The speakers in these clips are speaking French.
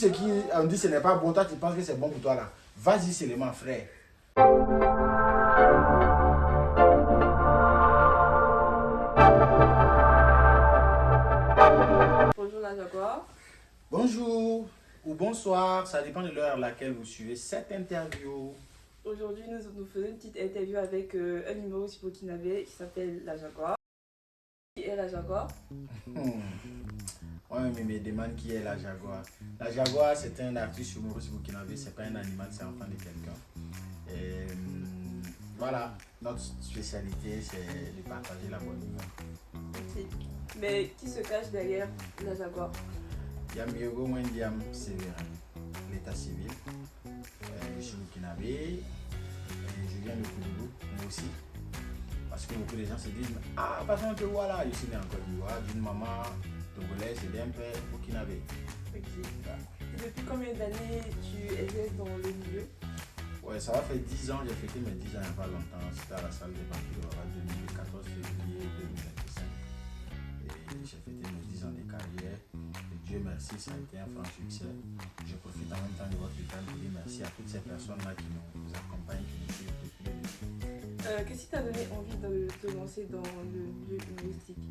Ce qui on dit ce n'est pas bon, toi tu penses que c'est bon pour toi là. Vas-y seulement frère. Bonjour la Jaguar. Bonjour ou bonsoir, ça dépend de l'heure à laquelle vous suivez cette interview. Aujourd'hui, nous faisons une petite interview avec un humoriste burkinabé qui s'appelle la Jaguar. Qui est la Jaguar? Ouais, mais me demande qui est la Jaguar. La Jaguar, c'est un artiste humoriste burkinabé, c'est pas un animal, c'est l'enfant de quelqu'un. Et voilà, notre spécialité, c'est de partager la bonne humeur. Ok. Mais qui se cache derrière la Jaguar? Yamiogo Wendiam Sévérin, l'état civil. Je suis burkinabé, je viens de Koudougou, moi aussi. Parce que beaucoup de gens se disent, ah, parce qu'on te voit là, je suis né en Côte d'Ivoire, d'une maman togolaise et d'un père burkinabé. Ok. Depuis combien d'années tu exerces dans le milieu? Ouais, ça va faire 10 ans, j'ai fêté mes 10 ans il n'y a pas longtemps. C'était à la salle des banques de Laval, 2014 février 2025. Et j'ai fêté mes 10 ans de carrière. Et Dieu merci, ça a été un franc succès. Je profite en même temps de votre temps pour dire merci à toutes ces personnes-là qui nous accompagnent, qui nous suivent depuis le début. Qu'est-ce qui t'a donné envie de te lancer dans le milieu humoristique?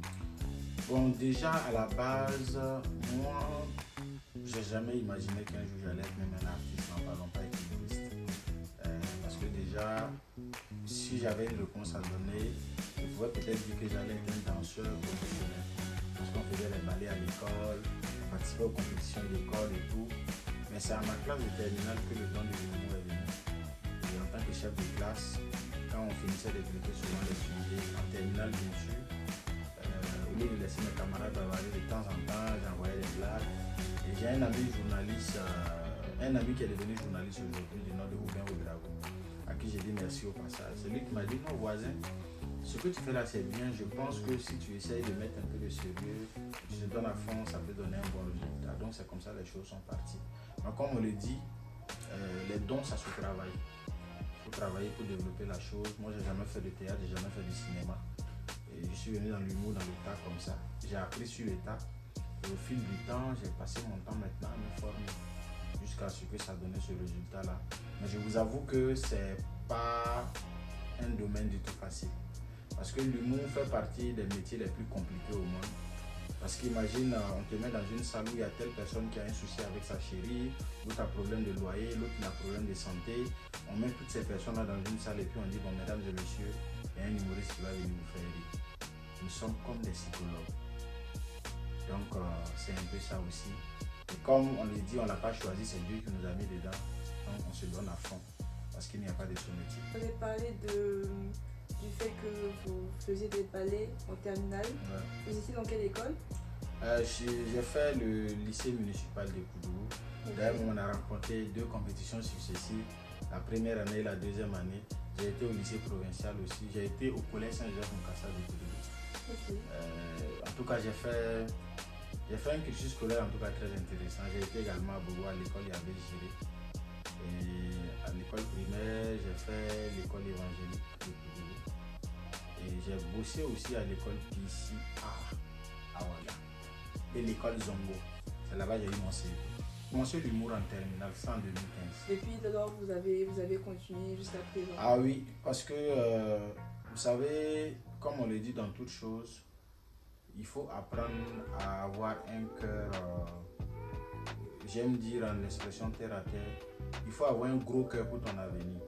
Bon, déjà à la base, moi, j'ai jamais imaginé qu'un jour j'allais être même un artiste, n'en parlons pas être humoriste. Parce que déjà, si j'avais une réponse à donner, je pourrais peut-être dire que j'allais être un danseur professionnel. Parce qu'on faisait les ballets à l'école, on participait aux compétitions de l'école et tout. Mais c'est à ma classe de terminale que le don de l'humour est venu. Et en tant que chef de classe, quand on finissait de traiter souvent les sujets, en terminale bien sûr, au lieu de laisser mes camarades bavarder de temps en temps, j'envoyais des blagues. Et j'ai un ami journaliste, un ami qui est devenu journaliste aujourd'hui du nom de Aubin Ouedraogo, à qui j'ai dit merci au passage. C'est lui qui m'a dit, non voisin, ce que tu fais là c'est bien, je pense que si tu essayes de mettre un peu de sérieux, tu te donnes à fond, ça peut donner un bon résultat. Donc c'est comme ça les choses sont parties. Mais comme on le dit, les dons ça se travaille. Il faut travailler pour développer la chose. Moi j'ai jamais fait de théâtre, j'ai jamais fait de cinéma. Et je suis venu dans l'humour, dans le tas comme ça. J'ai appris sur le tas. Et au fil du temps, j'ai passé mon temps maintenant à me former jusqu'à ce que ça donnait ce résultat-là. Mais je vous avoue que c'est pas un domaine du tout facile. Parce que l'humour fait partie des métiers les plus compliqués au monde. Parce qu'imagine, on te met dans une salle où il y a telle personne qui a un souci avec sa chérie, l'autre a problème de loyer, l'autre a problème de santé. On met toutes ces personnes-là dans une salle et puis on dit, bon, mesdames et messieurs, il y a un humoriste qui va venir vous faire rire. Nous sommes comme des psychologues. Donc, c'est un peu ça aussi. Et comme on le dit, on ne l'a pas choisi, c'est Dieu qui nous a mis dedans. Donc, on se donne à fond parce qu'il n'y a pas de sous-métier. Vous avez parlé du fait que vous faisiez des ballets en terminale. Ouais. Vous étiez dans quelle école? J'ai fait le lycée municipal de Koudougou. D'ailleurs, on a rencontré 2 compétitions successives. La première année et la deuxième année. J'ai été au lycée provincial aussi. J'ai été au collège Saint-Joseph-Mukasa de Koudougou. Okay. En tout cas, j'ai fait un cursus scolaire en tout cas très intéressant. J'ai été également à Bobo à l'école Yabé Géré. Et à l'école primaire, j'ai fait l'école évangélique de Koudougou. Et j'ai bossé aussi à l'école PC à Ouaga. Et l'école Zongo. C'est là-bas que j'ai eu mon CV. J'ai commencé l'humour en terminale, ça en 2015. Depuis lors, vous avez continué jusqu'à présent? Ah oui, parce que vous savez, comme on le dit dans toute chose, il faut apprendre à avoir un cœur, j'aime dire en expression terre à terre, il faut avoir un gros cœur pour ton avenir.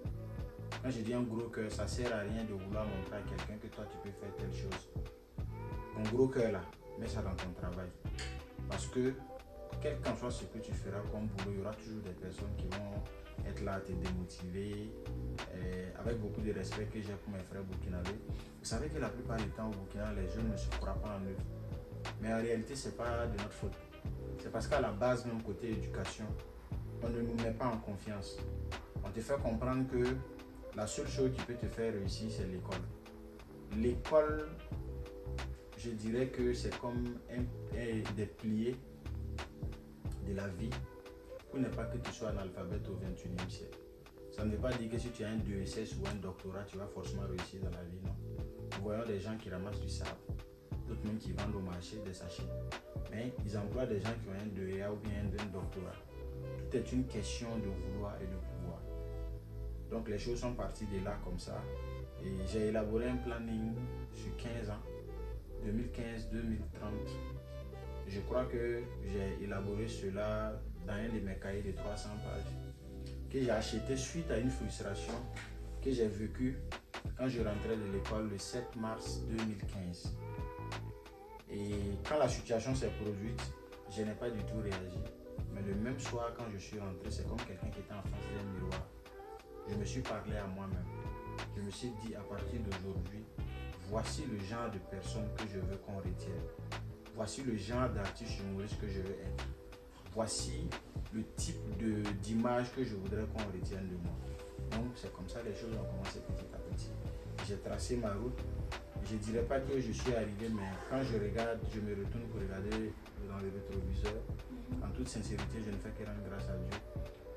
Quand je dis un gros cœur, ça ne sert à rien de vouloir montrer à quelqu'un que toi tu peux faire telle chose. Ton gros cœur là, mets ça dans ton travail. Parce que quel qu'en soit ce que tu feras comme boulot, il y aura toujours des personnes qui vont être là à te démotiver. Avec beaucoup de respect que j'ai pour mes frères burkinabés. Vous savez que la plupart du temps au Burkina, les jeunes ne se croient pas en eux. Mais en réalité, ce n'est pas de notre faute. C'est parce qu'à la base, même côté éducation, on ne nous met pas en confiance. On te fait comprendre que la seule chose qui peut te faire réussir, c'est l'école. L'école, je dirais que c'est comme des pliés de la vie pour ne pas que tu sois analphabète au 21e siècle. Ça ne veut pas dire que si tu as un 2SS ou un doctorat, tu vas forcément réussir dans la vie, non. Nous voyons des gens qui ramassent du sable, d'autres même qui vendent au marché des sachets. Mais ils emploient des gens qui ont un 2A ou bien un doctorat. Tout est une question de vouloir et de pouvoir. Donc les choses sont parties de là comme ça. Et j'ai élaboré un planning sur 15 ans, 2015-2030. Je crois que j'ai élaboré cela dans un de mes cahiers de 300 pages que j'ai acheté suite à une frustration que j'ai vécue quand je rentrais de l'école le 7 mars 2015. Et quand la situation s'est produite, je n'ai pas du tout réagi. Mais le même soir, quand je suis rentré, c'est comme quelqu'un qui était en face d'un miroir. Je me suis parlé à moi-même. Je me suis dit, à partir d'aujourd'hui, voici le genre de personne que je veux qu'on retienne. Voici le genre d'artiste humoriste que je veux être. Voici le type d'image que je voudrais qu'on retienne de moi. Donc c'est comme ça les choses ont commencé petit à petit. J'ai tracé ma route. Je ne dirais pas que je suis arrivé, mais quand je regarde, je me retourne pour regarder dans le rétroviseur. En toute sincérité, je ne fais que rendre grâce à Dieu.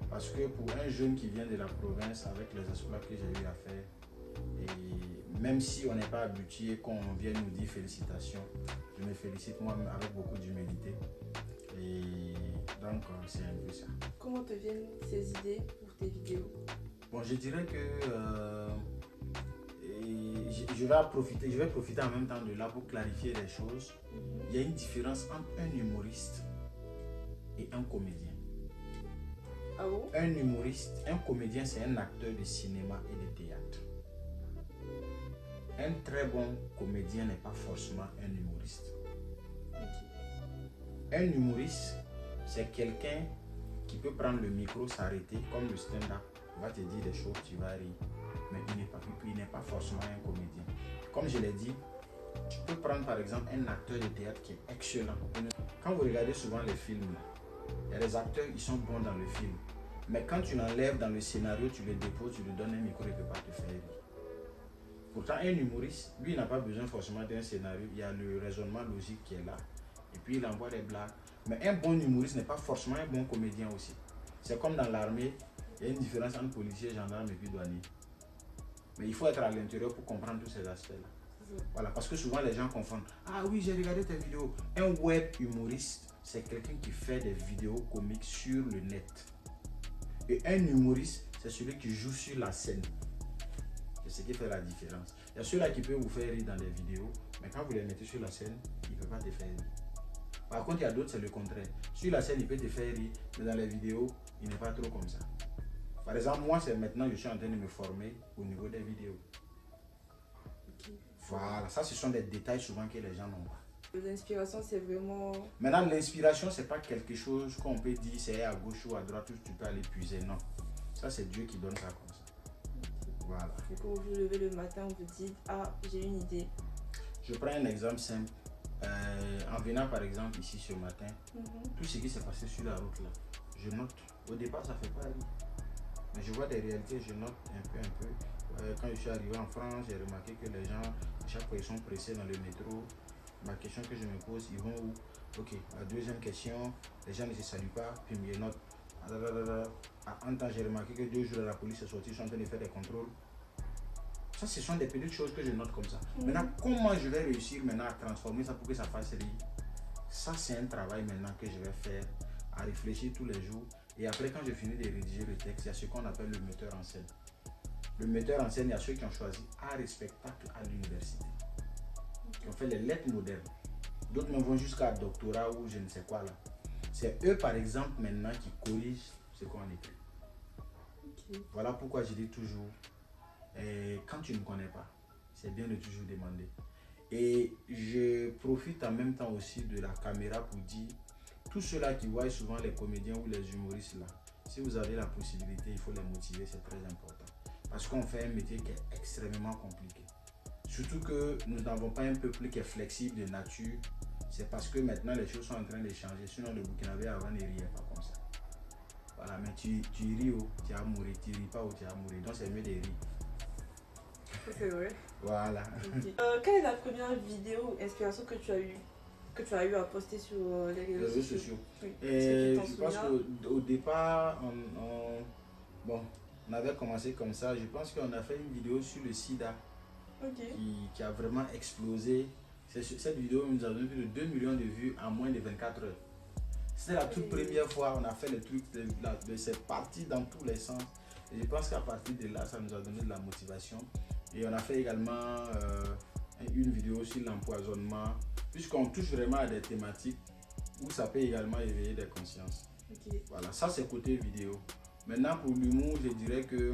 Parce que pour un jeune qui vient de la province, avec les exploits que j'ai eu à faire, et même si on n'est pas habitué qu'on vienne nous dire félicitations, je me félicite moi-même avec beaucoup d'humilité. Et donc, c'est un peu ça. Comment te viennent ces idées pour tes vidéos? Bon, je dirais que je vais profiter en même temps de là pour clarifier les choses. Il y a une différence entre un humoriste et un comédien. Ah bon? Un humoriste, un comédien, c'est un acteur de cinéma et de théâtre. Un très bon comédien n'est pas forcément un humoriste. Okay. Un humoriste, c'est quelqu'un qui peut prendre le micro, s'arrêter, comme le stand-up, va te dire des choses, tu vas rire, mais il n'est pas forcément un comédien. Comme je l'ai dit, tu peux prendre par exemple un acteur de théâtre qui est excellent. Quand vous regardez souvent les films, il y a des acteurs, ils sont bons dans le film. Mais quand tu l'enlèves dans le scénario, tu le déposes, tu lui donnes un micro, il ne peut pas te faire rire. Pourtant, un humoriste, lui, il n'a pas besoin forcément d'un scénario. Il y a le raisonnement logique qui est là. Et puis, il envoie des blagues. Mais un bon humoriste n'est pas forcément un bon comédien aussi. C'est comme dans l'armée, il y a une différence entre policier, gendarme et puis douanier. Mais il faut être à l'intérieur pour comprendre tous ces aspects-là. Voilà, parce que souvent les gens confondent. Ah oui, j'ai regardé tes vidéos. Un web humoriste, c'est quelqu'un qui fait des vidéos comiques sur le net. Et un humoriste, c'est celui qui joue sur la scène. C'est ce qui fait la différence. Il y a ceux-là qui peuvent vous faire rire dans des vidéos, mais quand vous les mettez sur la scène, ils ne peuvent pas te faire rire. Par contre, il y a d'autres, c'est le contraire. Sur la scène, il peut te faire rire, mais dans les vidéos, il n'est pas trop comme ça. Par exemple, moi, c'est maintenant, je suis en train de me former au niveau des vidéos. Okay. Voilà, ça, ce sont des détails souvent que les gens n'ont pas. L'inspiration, c'est vraiment... Maintenant, l'inspiration, c'est pas quelque chose qu'on peut dire, c'est à gauche ou à droite, où tu peux aller puiser. Non. Ça, c'est Dieu qui donne ça comme ça. Voilà. Et quand vous vous levez le matin, vous dites, ah, j'ai une idée. Je prends un exemple simple. En venant par exemple ici ce matin, tout ce qui s'est passé sur la route là, je note. Au départ, ça fait pas rire. Mais je vois des réalités, je note un peu. Quand je suis arrivé en France, j'ai remarqué que les gens, à chaque fois, ils sont pressés dans le métro. Ma question que je me pose, ils vont où? Ok, la deuxième question, les gens ne se saluent pas, puis ils notent. En temps, j'ai remarqué que 2 jours, la police est sortie, ils sont en train de faire des contrôles. Ça, ce sont des petites choses que je note comme ça. Maintenant, comment je vais réussir maintenant à transformer ça pour que ça fasse rire? Ça, c'est un travail maintenant que je vais faire, à réfléchir tous les jours. Et après, quand je finis de rédiger le texte, il y a ce qu'on appelle le metteur en scène. Le metteur en scène, il y a ceux qui ont choisi art et spectacle à l'université. Qui ont fait les lettres modernes. D'autres me vont jusqu'à doctorat ou je ne sais quoi là. C'est eux, par exemple, maintenant qui corrigent ce qu'on écrit. Okay. Voilà pourquoi je dis toujours, quand tu ne connais pas, c'est bien de toujours demander. Et je profite en même temps aussi de la caméra pour dire, tous ceux-là qui voient souvent les comédiens ou les humoristes là, si vous avez la possibilité, il faut les motiver, c'est très important. Parce qu'on fait un métier qui est extrêmement compliqué. Surtout que nous n'avons pas un peuple qui est flexible de nature. C'est parce que maintenant les choses sont en train de changer. Sinon le Burkinabé avant ne riait pas comme ça. Voilà, mais tu ris ou tu as mouru, tu ris pas ou tu as mouru. Donc c'est mieux de rire. C'est vrai. Voilà. Okay. Quelle est la première vidéo inspiration que tu as eu à poster sur les réseaux sociaux? Oui. Et je pense qu'au départ, on avait commencé comme ça. Je pense qu'on a fait une vidéo sur le sida qui a vraiment explosé. Cette vidéo nous a donné plus de 2 millions de vues en moins de 24 heures. C'était la toute première fois, on a fait le truc, c'est parti dans tous les sens. Et je pense qu'à partir de là, ça nous a donné de la motivation. Et on a fait également une vidéo sur l'empoisonnement, puisqu'on touche vraiment à des thématiques où ça peut également éveiller des consciences. Ok. Voilà, ça c'est côté vidéo. Maintenant pour l'humour, je dirais que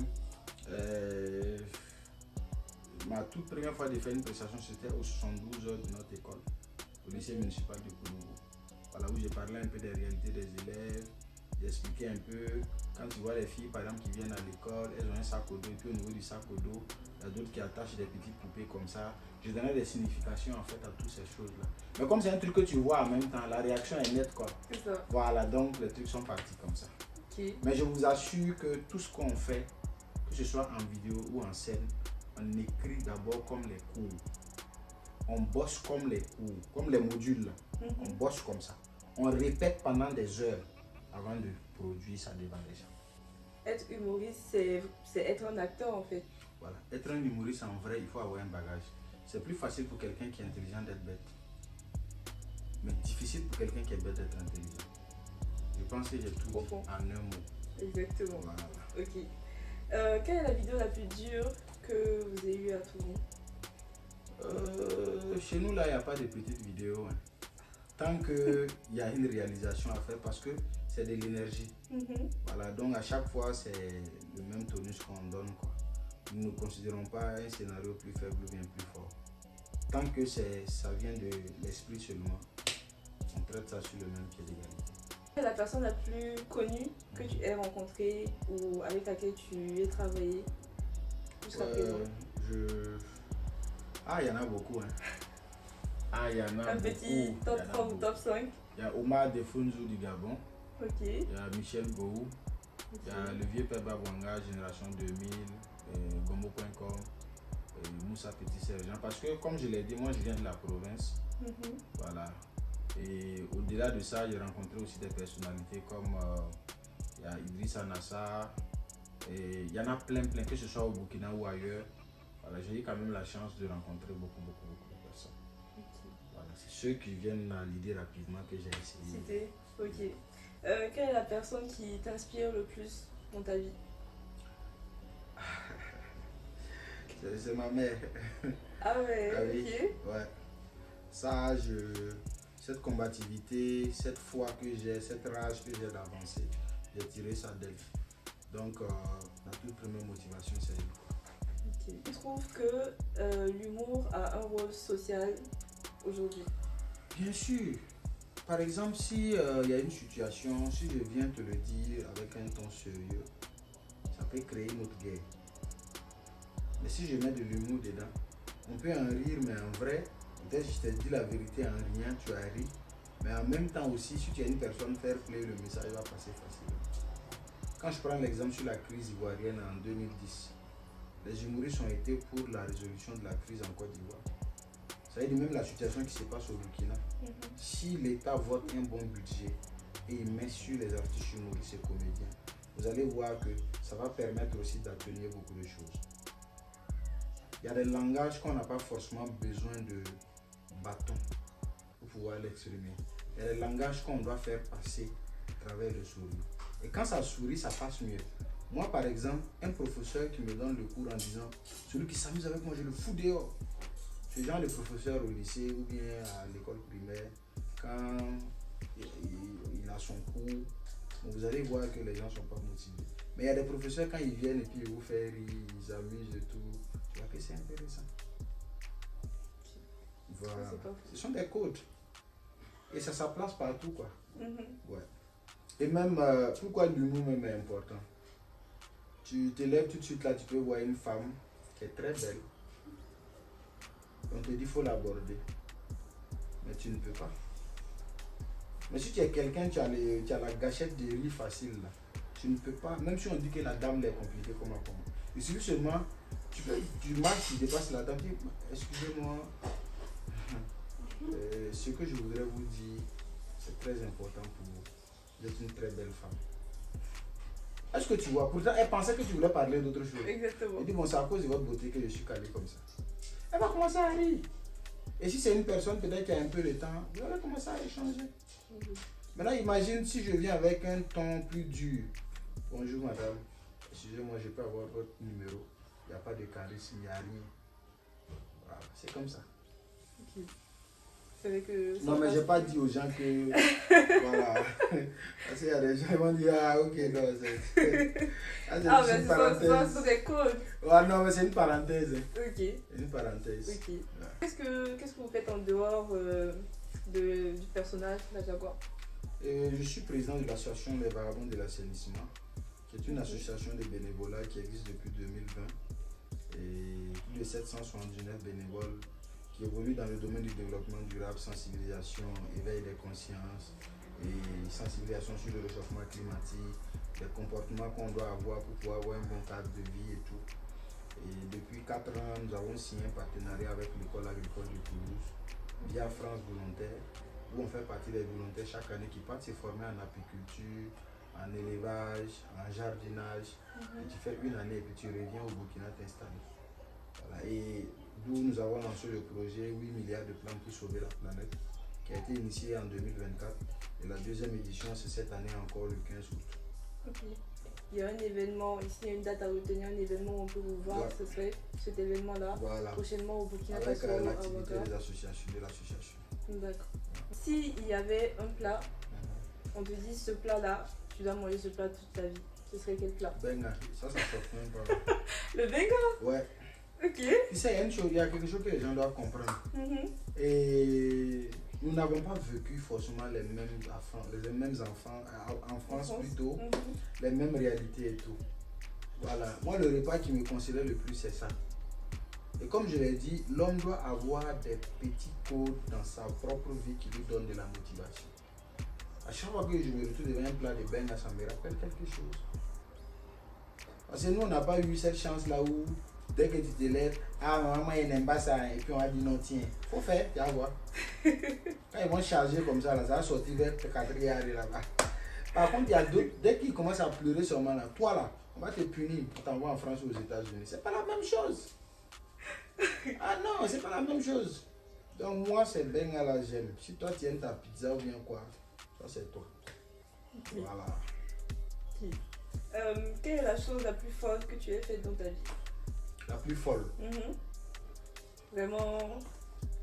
ma toute première fois de faire une prestation, c'était au 72 heures de notre école, au lycée municipal de Koulougou. Voilà, où j'ai parlé un peu des réalités des élèves, j'ai expliqué un peu, quand tu vois les filles par exemple qui viennent à l'école, elles ont un sac au dos, et puis au niveau du sac au dos, il y a d'autres qui attachent des petites poupées comme ça. Je donnais des significations en fait à toutes ces choses-là. Mais comme c'est un truc que tu vois en même temps, la réaction est nette quoi. C'est ça. Voilà, donc les trucs sont partis comme ça. Ok. Mais je vous assure que tout ce qu'on fait, que ce soit en vidéo ou en scène, on écrit d'abord comme les cours. On bosse comme les cours, comme les modules. On bosse comme ça. On répète pendant des heures avant de produire ça devant les gens. Être humoriste, c'est être un acteur en fait. Voilà. Être un humoriste en vrai, il faut avoir un bagage. C'est plus facile pour quelqu'un qui est intelligent d'être bête. Mais difficile pour quelqu'un qui est bête d'être intelligent. Je pense que j'ai tout dit en un mot. Exactement. Voilà. Ok. Quelle est la vidéo la plus dure que vous ayez eu à tourner? Chez nous, là, il n'y a pas de petites vidéos. Hein. Tant qu'il y a une réalisation à faire, parce que c'est de l'énergie. Voilà, donc à chaque fois, c'est le même tonus qu'on donne. Quoi. Nous ne considérons pas un scénario plus faible ou bien plus fort. Tant que ça vient de l'esprit seulement, on traite ça sur le même pied d'égalité. Quelle est la personne la plus connue que tu aies rencontrée ou avec laquelle tu aies travaillé jusqu'à présent? Ah, il y en a beaucoup. Hein. Ah, il y en a un beaucoup. Petit top 3 ou top 5? Il y a Omar Defunzu du Gabon. Ok. Il y a Michel Gou. Il y a le vieux Père Babouanga, Génération 2000, Gombo.com, Moussa Petit Sergent. Parce que, comme je l'ai dit, moi je viens de la province. Voilà. Et au-delà de ça, j'ai rencontré aussi des personnalités comme il y a Idrissa Nassa. Et il y en a plein, que ce soit au Burkina ou ailleurs. Voilà, j'ai eu quand même la chance de rencontrer beaucoup de personnes. Voilà, c'est ceux qui viennent à l'idée rapidement que j'ai essayé. C'était ok. Quelle est la personne qui t'inspire le plus dans ta vie? C'est ma mère. Ah ouais, Ah oui. ok. Ouais. Ça, cette combativité, cette foi que j'ai, cette rage que j'ai d'avancer, j'ai tiré ça d'elle. Donc, la toute première motivation, c'est elle. Okay. Je trouve que l'humour a un rôle social aujourd'hui. Bien sûr. Par exemple, si y a une situation, si je viens te le dire avec un ton sérieux, ça peut créer une autre guerre. Mais si je mets de l'humour dedans, on peut en rire, mais en vrai, peut-être je t'ai dit la vérité en riant, tu as ri. Mais en même temps aussi, si tu es une personne fair play, le message va passer facilement. Quand je prends l'exemple sur la crise ivoirienne en 2010, les humoristes ont été pour la résolution de la crise en Côte d'Ivoire. Ça veut dire même la situation qui se passe au Burkina. Si l'État vote un bon budget et il met sur les artistes humoristes et comédiens, vous allez voir que ça va permettre aussi d'atténuer beaucoup de choses. Il y a des langages qu'on n'a pas forcément besoin de bâton pour pouvoir l'exprimer. Il y a des langages qu'on doit faire passer à travers le sourire. Et quand ça sourit, ça passe mieux. Moi, par exemple, un professeur qui me donne le cours en disant « Celui qui s'amuse avec moi, je le fous dehors ». Ce genre de professeur au lycée ou bien à l'école primaire, quand il a son cours, vous allez voir que les gens ne sont pas motivés. Mais il y a des professeurs, quand ils viennent et puis ils vous font rire, ils s'amusent et tout, tu vois que c'est intéressant. Voilà. Ce sont des codes. Et ça place partout, quoi. Ouais. Et même, pourquoi l'humour même est important? Tu te lèves tout de suite là, tu peux voir une femme qui est très belle. On te dit qu'il faut l'aborder. Mais tu ne peux pas. Mais si tu es quelqu'un, tu as la gâchette de riz facile là. Tu ne peux pas. Même si on dit que la dame est compliquée comme un comment. Il suffit seulement, tu marches, tu dépasses la dame, tu dis, excusez-moi. Ce que je voudrais vous dire, c'est très important pour vous. Vous êtes une très belle femme. Est-ce que tu vois? Pourtant, elle pensait que tu voulais parler d'autre chose. Exactement. Elle dit, bon, c'est à cause de votre beauté que je suis calé comme ça. Elle va commencer à rire. Et si c'est une personne peut-être qui a un peu de temps, vous allez commencer à échanger. Maintenant, imagine si je viens avec un ton plus dur. Bonjour madame, excusez-moi, je peux avoir votre numéro. Il n'y a pas de charisme, il n'y a rien. Voilà, c'est comme ça. Ok. C'est vrai que. Non, mais j'ai pas dit aux gens que. Voilà. Parce qu'il y a des gens qui vont dire, ah, ok, non, c'est. Ah, Ah, c'est mais une c'est parenthèse. ça des codes. Ouais, non, mais c'est une parenthèse. Ok. C'est une parenthèse. Ok. Ouais. Qu'est-ce que vous faites en dehors du personnage, la Jaguar? Je suis président de l'association Les Vagabonds de l'assainissement, qui est une association de bénévolat qui existe depuis 2020 et plus de 779 bénévoles qui évoluent dans le domaine du développement durable, sensibilisation, éveil des consciences et sensibilisation sur le réchauffement climatique, les comportements qu'on doit avoir pour pouvoir avoir un bon cadre de vie et tout. Et depuis 4 ans, nous avons signé un partenariat avec l'école agricole de Toulouse via France Volontaire, où on fait partie des volontaires chaque année qui partent se former en apiculture, en élevage, en jardinage. Et tu fais une année et puis tu reviens au Burkina t'installer. Voilà. Et d'où nous avons lancé le projet 8 milliards de plans pour sauver la planète, qui a été initié en 2024. Et la deuxième édition, c'est cette année encore, le 15 août. Ok. Il y a un événement, ici il y a une date à retenir, un événement où on peut vous voir, ce serait cet événement-là, voilà. Prochainement au Burkina Avec Faso. l'activité des associations, de l'association. D'accord. S'il y avait un plat, on te dit ce plat-là, tu dois manger ce plat toute ta vie, ce serait quel plat? Benga, ça choque même pas. Le benga? Ouais. Ok. Tu sais, il y a quelque chose que les gens doivent comprendre. Et nous n'avons pas vécu forcément les mêmes enfants en France plutôt, les mêmes réalités et tout. Voilà. Moi, le repas qui me considère le plus, c'est ça. Et comme je l'ai dit, l'homme doit avoir des petits codes dans sa propre vie qui lui donnent de la motivation. À chaque fois que je me retrouve devant un plat de benga, ça me rappelle quelque chose. Parce que nous, on n'a pas eu cette chance-là où, dès que tu te lèves, ah, maman, il n'aime pas ça, et puis on a dit non, tiens, faut faire, tu vas voir. Quand ils vont charger comme ça, là, ça va sortir vers 4 heures là-bas. Par contre, il y a d'autres, dès qu'ils commencent à pleurer seulement là, toi là, on va te punir, on t'envoie en France ou aux États-Unis. C'est pas la même chose. Ah non, c'est pas la même chose. Donc moi, c'est benga là, j'aime. Si toi tu aimes ta pizza ou bien quoi, ça c'est toi. Okay. Voilà. Okay. Quelle est la chose la plus folle que tu aies faite dans ta vie? La plus folle? Vraiment,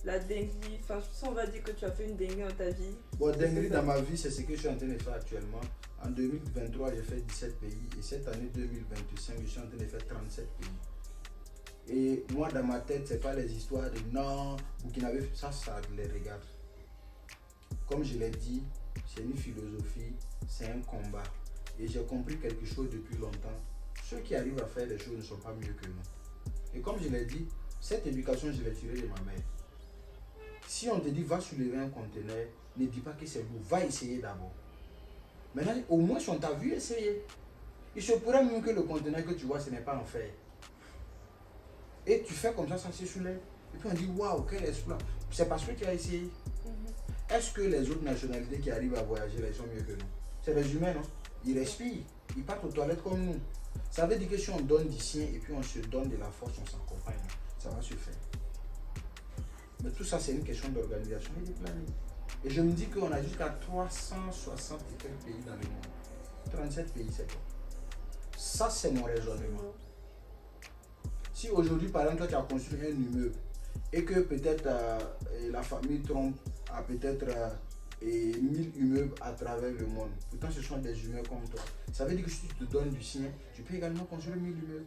la dinguerie. Enfin, ça on va dire que tu as fait une dinguerie dans ta vie. Bon, dinguerie dans ma vie, c'est ce que je suis en train de faire actuellement. En 2023, j'ai fait 17 pays. Et cette année 2025, je suis en train de faire 37 pays. Et moi, dans ma tête, c'est pas les histoires de non, Burkina Faso, ça les regarde. Comme je l'ai dit, c'est une philosophie, c'est un combat. Et j'ai compris quelque chose depuis longtemps. Ceux qui arrivent à faire des choses ne sont pas mieux que nous. Et comme je l'ai dit, cette éducation, je l'ai tirée de ma mère. Si on te dit va soulever un conteneur, ne dis pas que c'est lourd, va essayer d'abord. Maintenant, au moins, si on t'a vu essayer, il se pourrait même que le conteneur que tu vois, ce n'est pas en fer. Et tu fais comme ça se soulève. Et puis on dit waouh, quel exploit. C'est parce que tu as essayé. Est-ce que les autres nationalités qui arrivent à voyager, ils sont mieux que nous? C'est les humains, non? Ils respirent, ils partent aux toilettes comme nous. Ça veut dire que si on donne du sien et puis on se donne de la force, on s'accompagne, ça va se faire. Mais tout ça, c'est une question d'organisation et de planning. Et je me dis qu'on a jusqu'à 360 et quelques pays dans le monde. 37 pays, c'est quoi? Ça, c'est mon raisonnement. Si aujourd'hui, par exemple, toi, tu as construit un immeuble et que peut-être la famille Trump a peut-être 1000 immeubles à travers le monde, pourtant ce sont des humains comme toi, ça veut dire que si tu te donnes du sien, tu peux également construire 1000 immeubles.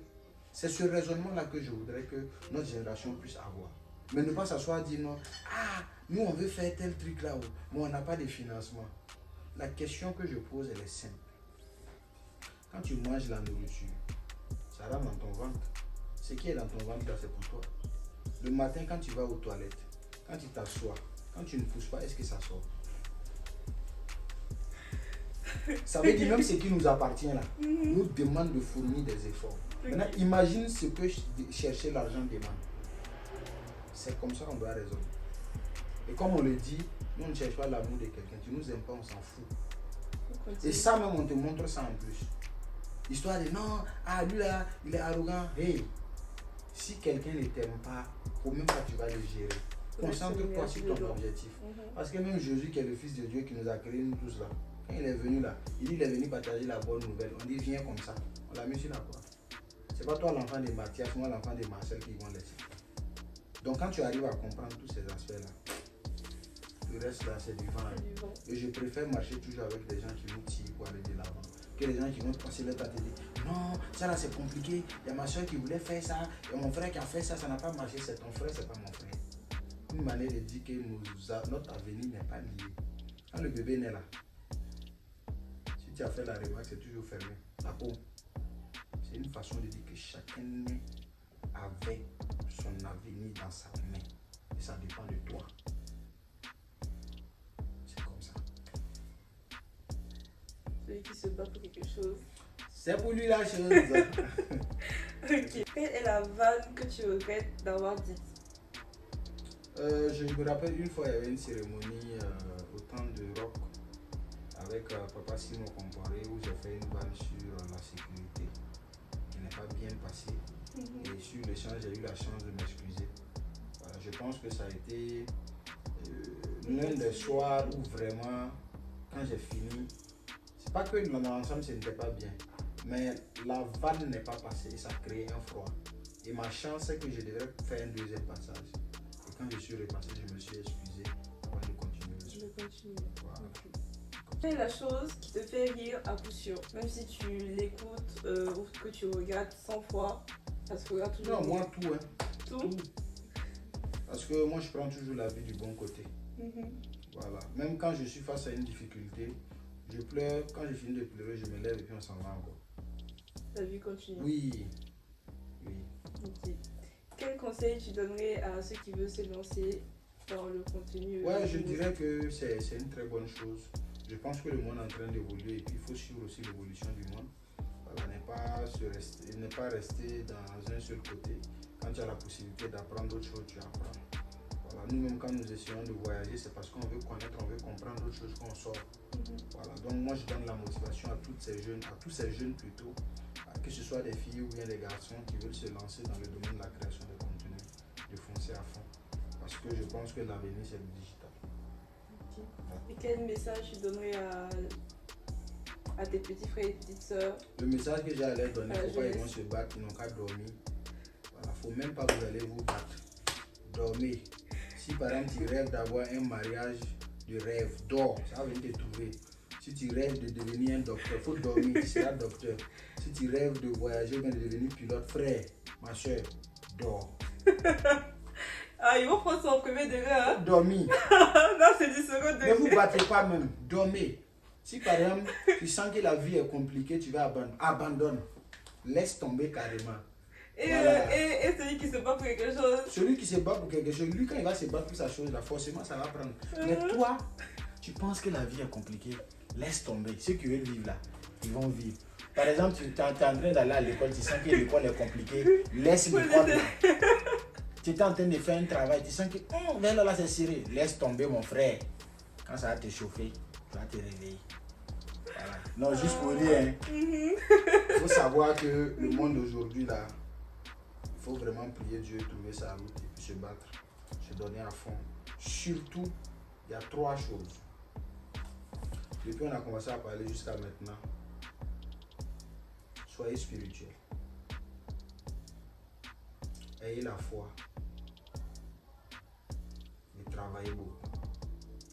C'est ce raisonnement-là que je voudrais que notre génération puisse avoir. Mais ne pas s'asseoir et dire non, ah, nous on veut faire tel truc là-haut, mais on n'a pas de financement. La question que je pose, elle est simple. Quand tu manges la nourriture, ça rentre dans ton ventre. Ce qui est dans ton ventre, c'est pour toi. Le matin, quand tu vas aux toilettes, quand tu t'assois, quand tu ne pousses pas, est-ce que ça sort? Ça veut dire même ce qui nous appartient là, nous demande de fournir des efforts. Maintenant, imagine ce que chercher l'argent demande. C'est comme ça qu'on doit raisonner. Et comme on le dit, nous on ne cherche pas l'amour de quelqu'un. Tu nous aimes pas, on s'en fout. Et ça même, on te montre ça en plus. Histoire de non, ah lui là, il est arrogant. Hey, si quelqu'un ne t'aime pas, au même pas tu vas le gérer. Concentre-toi sur ton objectif. Parce que même Jésus qui est le Fils de Dieu qui nous a créés, nous tous là, Quand il est venu là, il dit il est venu partager la bonne nouvelle. On dit viens comme ça. On l'a mis sur la porte. C'est pas toi l'enfant de Mathias, moi l'enfant de Marcel qui vont laisser. Donc quand tu arrives à comprendre tous ces aspects-là, le reste là c'est du vent. Et je préfère marcher toujours avec des gens qui nous tirent pour aller de l'avant. Que les gens qui vont passer leur temps et dire non, ça là c'est compliqué, il y a ma soeur qui voulait faire ça, et mon frère qui a fait ça, ça n'a pas marché, c'est ton frère, c'est pas mon frère. Une manière de dire que notre avenir n'est pas lié. Quand le bébé naît là, si tu as fait la remarque, c'est toujours fermé. La peau, c'est une façon de dire que chacun naît avec son avenir dans sa main. Et ça dépend de toi. C'est comme ça. Celui qui se bat pour quelque chose. C'est pour lui la chose. Ok. Quelle est la vanne que tu regrettes d'avoir dite? Je me rappelle une fois, il y avait une cérémonie au temps de rock avec Papa Simon Comparé où j'ai fait une vanne sur la sécurité qui n'est pas bien passée. Et sur l'échange, j'ai eu la chance de m'excuser. Voilà, je pense que ça a été l'un des soirs où vraiment, quand j'ai fini, c'est pas que dans l'ensemble ce n'était pas bien, mais la vanne n'est pas passée et ça crée un froid. Et ma chance, c'est que je devrais faire un deuxième passage. Et quand je suis repassé, je me suis excusé avant de continuer. Je vais continuer. Voilà. Okay. Quelle est la chose qui te fait rire à coup sûr? Même si tu l'écoutes ou que tu regardes 100 fois, ça se regarde toujours. Non, moi tout, hein. Tout. Parce que moi je prends toujours la vie du bon côté. Voilà. Même quand je suis face à une difficulté, je pleure. Quand je finis de pleurer, je me lève et puis on s'en va encore. La vie continue. Oui. Oui. Ok. Quel conseil tu donnerais à ceux qui veulent se lancer dans le contenu? Ouais, je dirais que c'est une très bonne chose. Je pense que le monde est en train d'évoluer et puis il faut suivre aussi l'évolution du monde. Voilà, ne pas rester dans un seul côté. Quand tu as la possibilité d'apprendre d'autres choses, tu apprends. Voilà, nous-mêmes, quand nous essayons de voyager, c'est parce qu'on veut connaître, on veut comprendre d'autres choses qu'on sort. Voilà, donc moi je donne la motivation à tous ces jeunes plutôt, que ce soit des filles ou bien des garçons qui veulent se lancer dans le domaine de la création de contenu, de foncer à fond. Parce que je pense que l'avenir c'est le digital. Okay. Et quel message tu donnerais à tes petits frères et petites sœurs? Le message que j'ai à leur donner, il ne faut pas ils vont se battre, ils n'ont qu'à dormir. Voilà, il ne faut même pas que vous allez vous battre. Dormez. Si par exemple tu rêves d'avoir un mariage de rêve, dors, ça va venir te trouver. Si tu rêves de devenir un docteur, il faut dormir, tu seras docteur. Si tu rêves de voyager ou bien de devenir pilote, frère, ma soeur, dors. Ah, ils vont prendre son premier degré, hein? Dormir. Non, c'est du second degré. Ne vous battez pas même, dormez. Si par exemple tu sens que la vie est compliquée, tu vas abandonne. Laisse tomber carrément. Et, voilà. et celui qui se bat pour quelque chose? Celui qui se bat pour quelque chose, lui quand il va se battre pour sa chose, là, forcément ça va prendre. Mais toi, tu penses que la vie est compliquée, laisse tomber. Ceux qui veulent vivre là, ils vont vivre. Par exemple, tu es en train d'aller à l'école, tu sens que l'école est compliquée, laisse l'école là. Tu es en train de faire un travail, tu sens que là c'est serré, laisse tomber mon frère. Quand ça va te chauffer, tu vas te réveiller. Voilà. Non, juste pour dire, hein, il faut savoir que le monde d'aujourd'hui là, il faut vraiment prier Dieu, trouver sa route et puis se battre, se donner à fond. Surtout, il y a 3 choses. Depuis on a commencé à parler jusqu'à maintenant, soyez spirituel. Ayez la foi. Et travaillez beaucoup.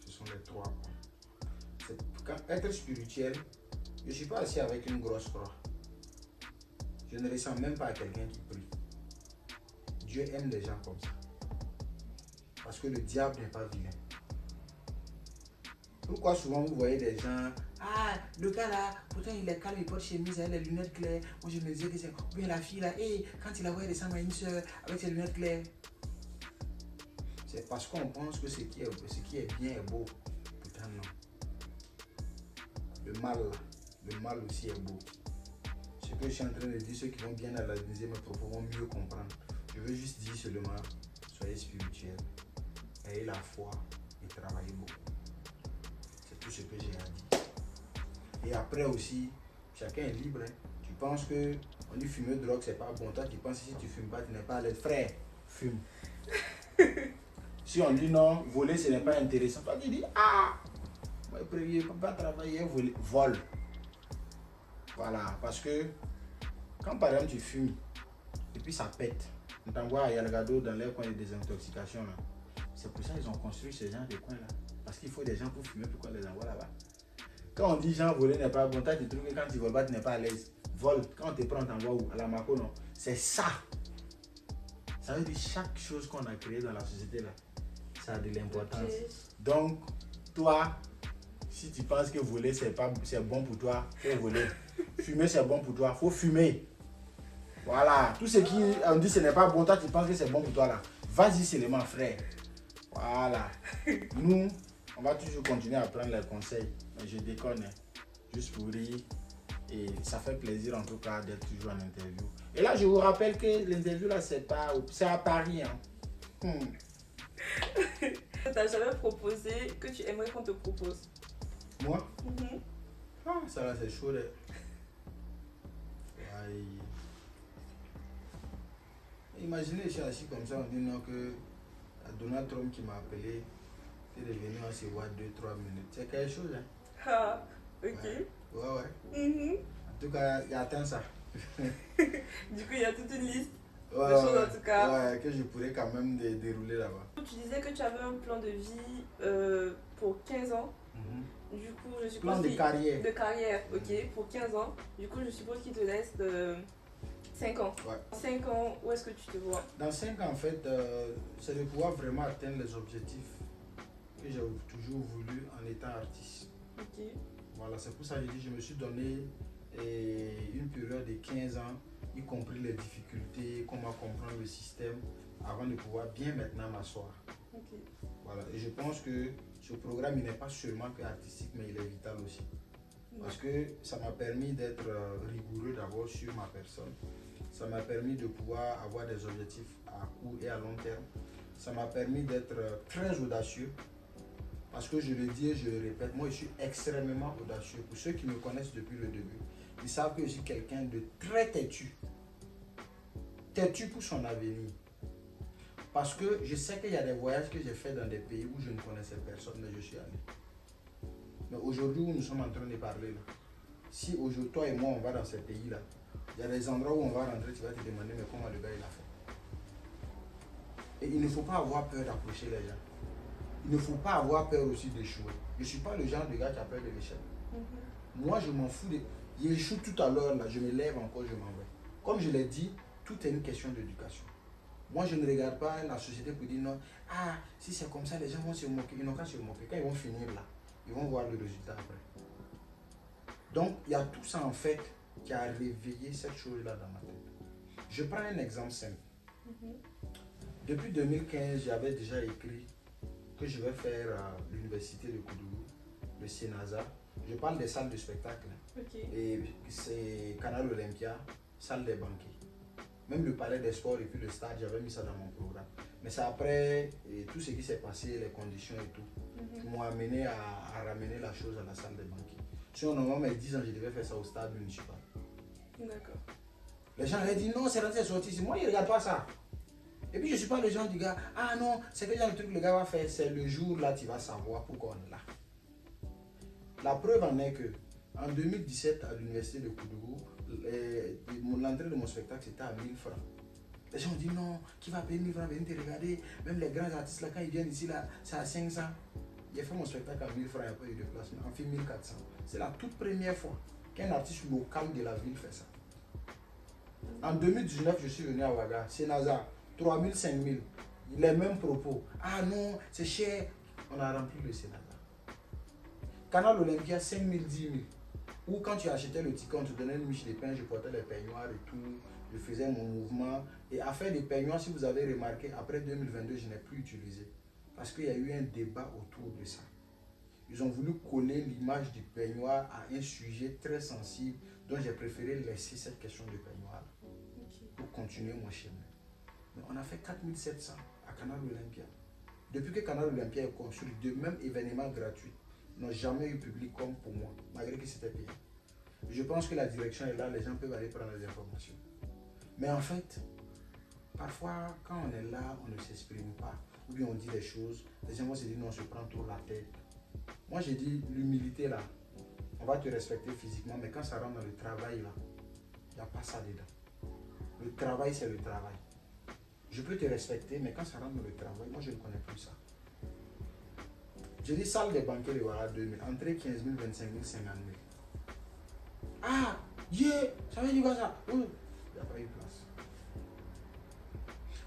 Ce sont les 3 points. Être spirituel, je ne suis pas assis avec une grosse croix. Je ne ressens même pas à quelqu'un qui prie. Dieu aime les gens comme ça. Parce que le diable n'est pas vilain. Pourquoi souvent vous voyez des gens, le gars là, pourtant il est calme, il porte chemise, il a les lunettes claires. Moi je me disais que c'est bien la fille là, quand il a voyé descendre à une soeur avec ses lunettes claires. C'est parce qu'on pense que ce qui est bien est beau. Pourtant non. Le mal aussi est beau. Ce que je suis en train de dire, ceux qui vont bien analyser mes propos vont mieux comprendre. Je veux juste dire seulement, soyez spirituels, ayez la foi et travaillez beaucoup. C'est tout ce que j'ai à dire. Et après aussi, chacun est libre. Hein. Tu penses que on dit fumer de drogue, c'est pas bon. Toi, tu penses que si tu fumes pas, tu n'es pas à l'aise. Frère, fume. Si on dit non, voler, ce n'est pas intéressant. Toi, tu dis, moi il ne peut pas travailler, vole. Voilà, parce que quand par exemple tu fumes et puis ça pète, on t'envoie à Yalgado dans les coins de désintoxication là. C'est pour ça qu'ils ont construit ce genre de coins là. Parce qu'il faut des gens pour fumer, pourquoi on les envoie là-bas? Quand on dit gens voler n'est pas bon, toi tu trouves que quand tu voles pas, tu n'es pas à l'aise. Vole, quand on te prend, on t'envoie où? À la Mako, non? C'est ça. Ça veut dire chaque chose qu'on a créée dans la société là, ça a de l'importance. Okay. Donc, toi, si tu penses que voler c'est bon pour toi, faut voler. Fumer c'est bon pour toi, faut fumer. Voilà, tout ce qui on dit ce n'est pas bon, toi tu penses que c'est bon pour toi là. Vas-y seulement frère. Voilà. Nous, on va toujours continuer à prendre les conseils. Mais je déconne, juste pour rire. Et ça fait plaisir en tout cas d'être toujours en interview. Et là, je vous rappelle que l'interview là, c'est à Paris. Hein. Tu n'as jamais proposé que tu aimerais qu'on te propose? Moi? Ah, ça là, c'est chaud. Ouais. Imaginez, je suis assis comme ça, on dit non que Donald Trump qui m'a appelé, il est revenu, on se voit 2-3 minutes. C'est quelque chose. Hein? Ah, ok. Ouais. En tout cas, il atteint ça. Du coup, il y a toute une liste de choses en tout cas. Ouais, que je pourrais quand même dérouler là-bas. Tu disais que tu avais un plan de vie pour 15 ans. Du coup, je suppose. Plan de carrière. De carrière, ok, pour 15 ans. Du coup, je suppose qu'il te laisse 5 ans. Ouais. 5 ans, où est-ce que tu te vois? Dans 5 ans, en fait, c'est de pouvoir vraiment atteindre les objectifs que j'ai toujours voulu en étant artiste. Ok. Voilà, c'est pour ça que je me suis donné une période de 15 ans, y compris les difficultés, comment comprendre le système, avant de pouvoir bien maintenant m'asseoir. Okay. Voilà, et je pense que ce programme, il n'est pas seulement que artistique, mais il est vital aussi. Parce que ça m'a permis d'être rigoureux d'abord sur ma personne. Ça m'a permis de pouvoir avoir des objectifs à court et à long terme. Ça m'a permis d'être très audacieux. Parce que je le dis et je le répète, moi je suis extrêmement audacieux. Pour ceux qui me connaissent depuis le début, ils savent que je suis quelqu'un de très têtu. Têtu pour son avenir. Parce que je sais qu'il y a des voyages que j'ai faits dans des pays où je ne connaissais personne, mais je suis allé. Mais aujourd'hui où nous sommes en train de parler, là, si aujourd'hui toi et moi on va dans ces pays-là, il y a des endroits où on va rentrer, tu vas te demander mais comment le gars il a fait. Et il ne faut pas avoir peur d'approcher les gens. Il ne faut pas avoir peur aussi d'échouer. Je ne suis pas le genre de gars qui a peur de l'échec. Moi, je m'en fous. J'échoue tout à l'heure, là, je me lève encore, je m'en vais. Comme je l'ai dit, tout est une question d'éducation. Moi, je ne regarde pas la société pour dire non, ah, si c'est comme ça, les gens vont se moquer. Ils n'ont qu'à se moquer. Quand ils vont finir là, ils vont voir le résultat après. Donc, il y a tout ça en fait qui a réveillé cette chose-là dans ma tête. Je prends un exemple simple. Depuis 2015, j'avais déjà écrit que je vais faire à l'université de Koudougou, le CNASA. Je parle des salles de spectacle. Okay. Et c'est Canal Olympia, salle des banquiers. Même le palais des sports et puis le stade, j'avais mis ça dans mon programme. Mais c'est après tout ce qui s'est passé, les conditions et tout, qui m'ont amené à ramener la chose à la salle des banquiers. Sinon, normalement, mes 10 ans, je devais faire ça au stade municipal. D'accord. Les gens avaient dit non, c'est rentré sorti ici. Moi, ils ne regardent pas ça. Et puis, je ne suis pas le genre du gars, ah non, c'est que le truc que le gars va faire, c'est le jour là, tu vas savoir pourquoi on est là. La preuve en est que en 2017, à l'université de Koudougou, l'entrée de mon spectacle, c'était à 1000 francs. Les gens ont dit non, qui va payer 1000 francs, venez te regarder. Même les grands artistes, là, quand ils viennent ici, là, c'est à 500. J'ai fait mon spectacle à 1000 francs, il n'y a pas eu de placement. En fait, 1400. C'est la toute première fois qu'un artiste local de la ville fait ça. En 2019, je suis venu à Ouaga, c'est Naza, 3000, 5000. Les mêmes propos. Ah non, c'est cher. On a rempli le Sénat. Canal Olympia, 5000, 10 000. Ou quand tu achetais le ticket, on te donnait une miche de pain, je portais les peignoirs et tout. Je faisais mon mouvement. Et à faire des peignoirs, si vous avez remarqué, après 2022, je n'ai plus utilisé. Parce qu'il y a eu un débat autour de ça. Ils ont voulu coller l'image du peignoir à un sujet très sensible, donc j'ai préféré laisser cette question du peignoir pour continuer mon chemin. Mais on a fait 4700 à Canal Olympia. Depuis que Canal Olympia est construit, de même événements gratuits n'ont jamais eu public comme pour moi, malgré que c'était payant. Je pense que la direction est là, les gens peuvent aller prendre les informations. Mais en fait, parfois, quand on est là, on ne s'exprime pas, ou bien on dit des choses, les gens vont se dire non, on se prend trop la tête. Moi, j'ai dit l'humilité là. On va te respecter physiquement, mais quand ça rentre dans le travail là, il n'y a pas ça dedans. Le travail, c'est le travail. Je peux te respecter, mais quand ça rentre dans le travail, moi, je ne connais plus ça. J'ai dit salle des banquiers, les voilà 2 000. Entrée 15 000, 25 000, 50 000. Ah, ça veut dire quoi ça? Il n'y a pas eu place.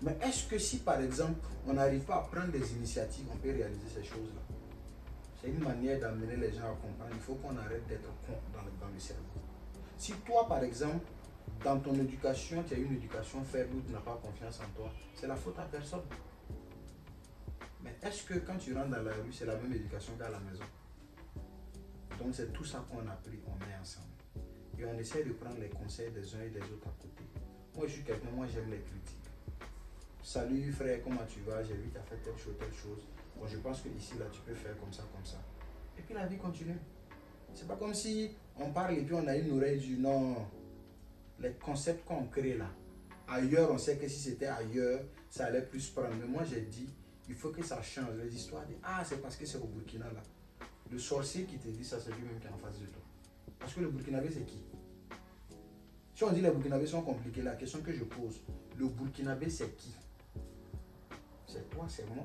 Mais est-ce que si par exemple, on n'arrive pas à prendre des initiatives, on peut réaliser ces choses-là? C'est une manière d'amener les gens à comprendre. Il faut qu'on arrête d'être con dans le cerveau. Si toi, par exemple, dans ton éducation, tu as une éducation faible ou tu n'as pas confiance en toi, c'est la faute à personne. Mais est-ce que quand tu rentres dans la rue, c'est la même éducation qu'à la maison? Donc c'est tout ça qu'on a pris, on met ensemble. Et on essaie de prendre les conseils des uns et des autres à côté. Moi je suis quelqu'un, moi j'aime les critiques. Salut frère, comment tu vas? J'ai vu que tu as fait telle chose. Bon, je pense que ici, là, tu peux faire comme ça. Et puis la vie continue. C'est pas comme si on parle et puis on a une oreille du non. Les concepts qu'on crée là. Ailleurs, on sait que si c'était ailleurs, ça allait plus prendre. Mais moi, j'ai dit, il faut que ça change. Les histoires disent, ah, c'est parce que c'est au Burkina là. Le sorcier qui te dit ça, c'est lui-même qui est en face de toi. Parce que le Burkinabé, c'est qui? Si on dit les Burkinabés sont compliqués, la question que je pose, le Burkinabé, c'est qui? C'est toi, c'est moi.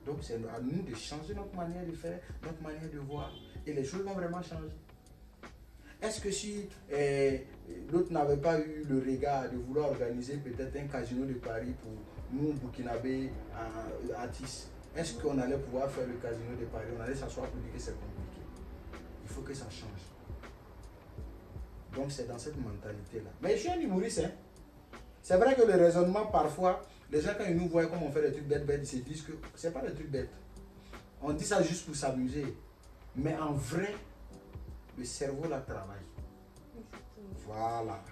Donc c'est à nous de changer notre manière de faire, notre manière de voir. Et les choses vont vraiment changer. Est-ce que si l'autre n'avait pas eu le regard de vouloir organiser peut-être un casino de Paris pour nous, Burkinabé, artistes, est-ce qu'on allait pouvoir faire le casino de Paris? On allait s'asseoir pour dire que c'est compliqué. Il faut que ça change. Donc c'est dans cette mentalité-là. Mais je suis un humoriste, hein. C'est vrai que le raisonnement, parfois, les gens quand ils nous voient comme on fait des trucs bêtes, ils se disent que c'est pas des trucs bêtes. On dit ça juste pour s'amuser. Mais en vrai, le cerveau là travaille. Voilà.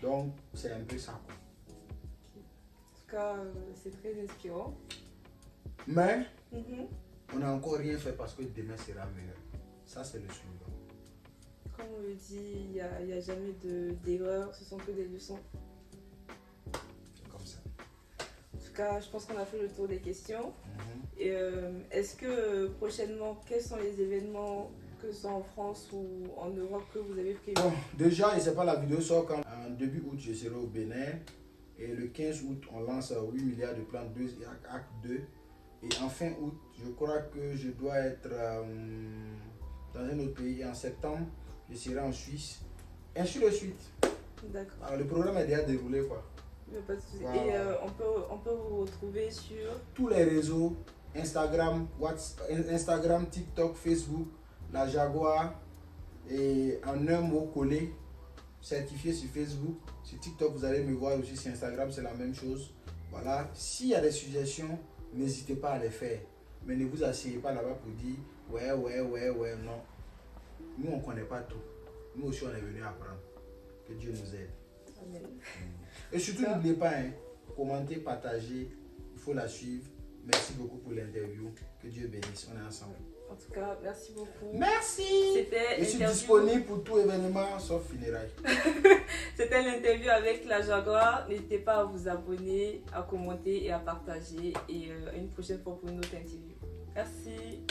Donc c'est un peu ça, quoi. En tout cas, c'est très inspirant. Mais on n'a encore rien fait parce que demain sera meilleur. Ça c'est le slogan. Comme on le dit, il n'y a jamais d'erreur, ce sont que des leçons. En tout cas, je pense qu'on a fait le tour des questions. Et est-ce que prochainement, quels sont les événements, que ce soit en France ou en Europe, que vous avez prévu? Bon, déjà, je ne sais pas, la vidéo sort quand en début août, je serai au Bénin. Et le 15 août, on lance 8 milliards de plans 2 et acte 2. Et en fin août, je crois que je dois être dans un autre pays. Et en septembre, je serai en Suisse. Ainsi de suite. D'accord. Alors, le programme est déjà déroulé, quoi. Pas de souci. Voilà. Et on peut vous retrouver sur tous les réseaux, Instagram, Instagram, TikTok, Facebook, la Jaguar, et en un mot collé, certifié sur Facebook. Sur TikTok, vous allez me voir aussi. Sur Instagram, c'est la même chose. Voilà. S'il y a des suggestions, n'hésitez pas à les faire. Mais ne vous asseyez pas là-bas pour dire ouais, non. Nous, on ne connaît pas tout. Nous aussi, on est venu apprendre. Que Dieu nous aide. Amen. Et surtout, n'oubliez pas, hein, commenter, partager, il faut la suivre. Merci beaucoup pour l'interview. Que Dieu bénisse. On est ensemble. En tout cas, merci beaucoup. Merci. Je suis disponible pour tout événement sauf funérailles. C'était l'interview avec la Jaguar. N'hésitez pas à vous abonner, à commenter et à partager. Et à une prochaine fois pour une autre interview. Merci.